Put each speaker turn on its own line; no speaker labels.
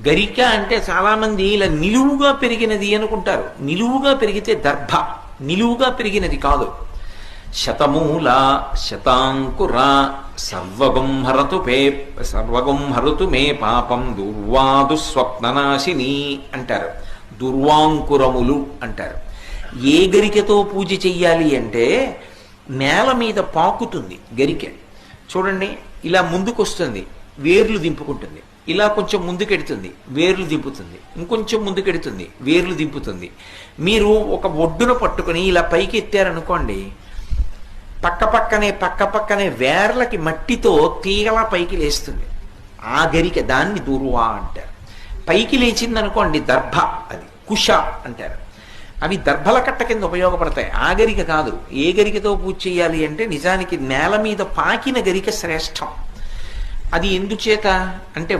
గరిక అంటే చాలామంది ఇలా నిలువుగా పెరిగినది అనుకుంటారు. నిలువుగా పెరిగితే దర్భ, నిలువుగా పెరిగినది కాదు. శతమూల శతాంకుర సర్వగం హరతు మే పాపం దుర్వాదు స్వప్ననాశిని అంటారు. దుర్వాంకురములు అంటారు. ఏ గరికతో పూజ చెయ్యాలి అంటే నేల మీద పాకుతుంది గరిక. చూడండి, ఇలా ముందుకొస్తుంది, వేర్లు దింపుకుంటుంది. ఇలా కొంచెం ముందుకెడుతుంది, వేర్లు దింపుతుంది. ఇంకొంచెం ముందుకెడుతుంది, వేర్లు దింపుతుంది. మీరు ఒక ఒడ్డున పట్టుకుని ఇలా పైకి ఎత్తారనుకోండి, పక్కపక్కనే వేర్లకి మట్టితో తీగలా పైకి లేస్తుంది. ఆ గరిక, దాన్ని దుర్వా అంటారు. పైకి లేచిందనుకోండి దర్భ, అది కుష అంటారు. అవి దర్భల కట్ట కింద ఉపయోగపడతాయి. ఆ గరిక కాదు. ఏ గరికతో పూజ చేయాలి అంటే నిజానికి నేల మీద పాకిన గరిక శ్రేష్టం. అది ఎందుచేత అంటే